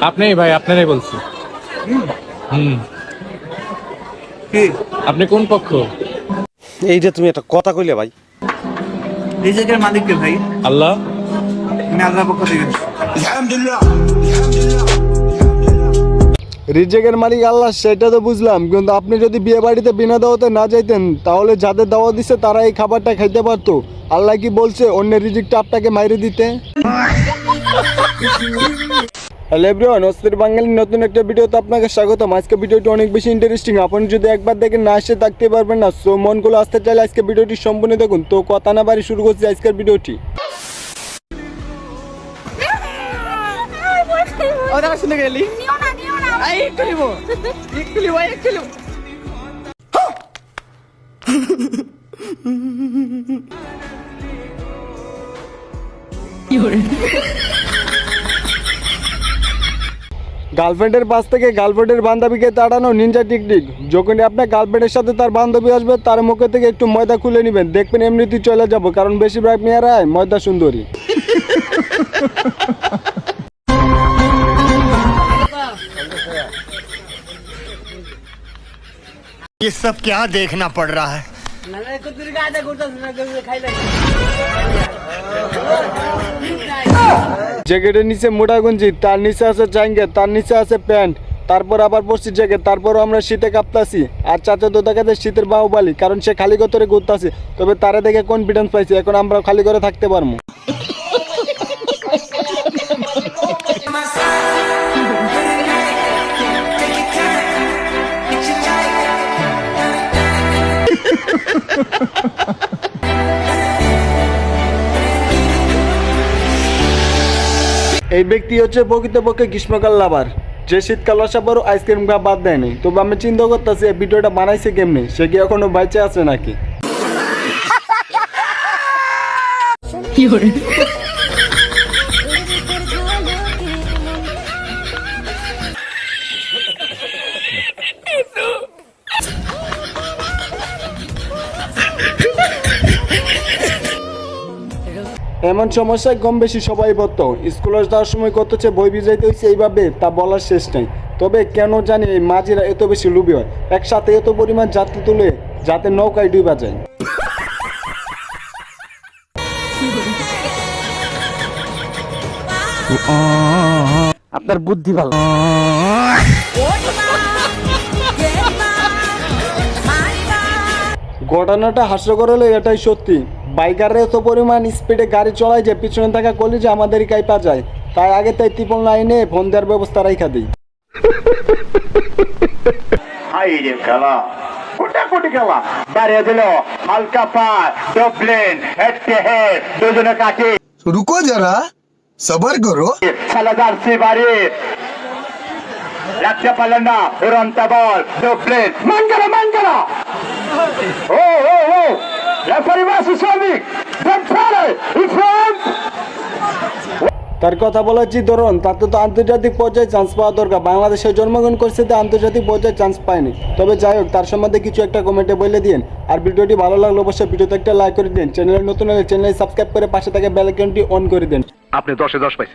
আপনি ভাই, আপনারাই বলছি। হুম। কি আপনি কোন পক্ষ? এই যে তুমি একটা কথা কইলে ভাই। রিজিকের মালিক কে ভাই? আল্লাহ। আমি আল্লাহর পক্ষ থেকে। রিজেকের মালিক আল্লাহ সেটা তো বুঝলাম, কিন্তু আপনি যদি বিয়ে বাড়িতে বিনা দাওয়াতে না যাইতেন তাহলে যাদের দাওয়াত দিচ্ছে তারা এই খাবারটা খাইতে পারতো। আল্লাহ কি বলছে অন্যের রিজিকটা আপনাকে মাইরে দিতে? হ্যালো এভরিওয়ান, অস্থির বাঙালির নতুন একটা ভিডিওতে আপনাকে স্বাগতম। আজকে ভিডিওটি অনেক বেশি ইন্টারেস্টিং, আপনি যদি একবার দেখেন না এসে থাকতে পারবেন না। সো মনগুলো আসতে চাইলে আজকে ভিডিওটি সম্পূর্ণ দেখুন। তো কথা না বাড়ি শুরু করছি আজকের ভিডিওটি। শুনে গেলি একটু নিবো একটু নিবো গার্লফ্রেন্ডের পাশ থেকে গার্লফ্রেন্ডের বান্ধবীকে তাড়ানো নিনজা টিকটিক। যখনই আপনার গার্লফ্রেন্ডের সাথে তার বান্ধবী আসবে তার মুখে থেকে একটু ময়দা খুলে নেবেন, দেখবেন এমনিতেই চলে যাব, কারণ বেশিরভাগ মেয়েরাই ময়দা সুন্দরী। ये सब क्या देखना पड़ रहा है। জ্যাকেটের নিচে মোটা গঞ্জি, তার নিচে আছে চাঙ্গে, তার নিচে আছে প্যান্ট, তারপর আবার পরছি জ্যাকেট, তারপরও আমরা শীতে কাঁপতাছি। আর চাচা তো দেখা যায় শীতের বাহুবালি, কারণ সে খালি করে ঘুরতেছে। তবে তারা দেখে কনফিডেন্স পাইছে, এখন আমরা খালি করে থাকতে পারবো। এই ব্যক্তি হচ্ছে প্রকৃতপক্ষে গ্রীষ্মকাল লাভার, যে শীতকাল আসা পরও আইসক্রিম খাওয়া বাদ দেয়নি। তবে আমি চিন্তা করতেছি এই ভিডিওটা বানাইছে কেমনি, সে কি এখনো বেঁচে আছে নাকি? এমন সমস্যায় কম বেশি সবাই পড়তো। স্কুলে যাওয়ার সময় কত চেয়ে বই ভিজাইতে হয়েছে এইভাবে তা বলার শেষ নেই। তবে কেন জানি এই মাঝিরা এত বেশি লোভী হয়, একসাথে এত পরিমাণ যাত্রী তুলে যাতে নৌকায় ডুবা যায়। আপনার বুদ্ধি ভালো। ঘটনাটা হাস্যকর হলে এটাই সত্যি। বাইকাররা এত পরিমাণ স্পিডে গাড়ি চলায় যে পিছনে থাকা কলিজে আমাদেরই কাইপা যায়। তাই আগে তাই ত্রিপল লাইনে ফোন দেওয়ার ব্যবস্থা রাইখা দিই। হাইরে খেলা কোটি খেলা দাঁড়িয়ে দিল হালকা পার ডবলেন হেডকে হেড দুজনে কাটে। रुको जरा सबर करो। খেলা যাচ্ছে বাড়ি রাখতে পারলেন না, উড়ন্ত বল ডবলেন মাঙ্গারা ও রেফারি মাসি শ্রমিক তার কথা বলার যে ধরুন, তাতে তো আন্তর্জাতিক পর্যায়ে চান্স পাওয়া দরকার। বাংলাদেশে জন্মগ্রহণ করছে তো আন্তর্জাতিক পর্যায়ে চান্স পায়নি। তবে যাই হোক, তার সম্বন্ধে কিছু একটা কমেন্টে বলে দিন। আর ভিডিওটি ভালো লাগলে অবশ্যই ভিডিওতে একটা লাইক করে দিন। চ্যানেলে নতুন হলে চ্যানেলে সাবস্ক্রাইব করে পাশে থাকা বেল আইকনটি অন করে দিন। আপনি 10-10 পাইছেন।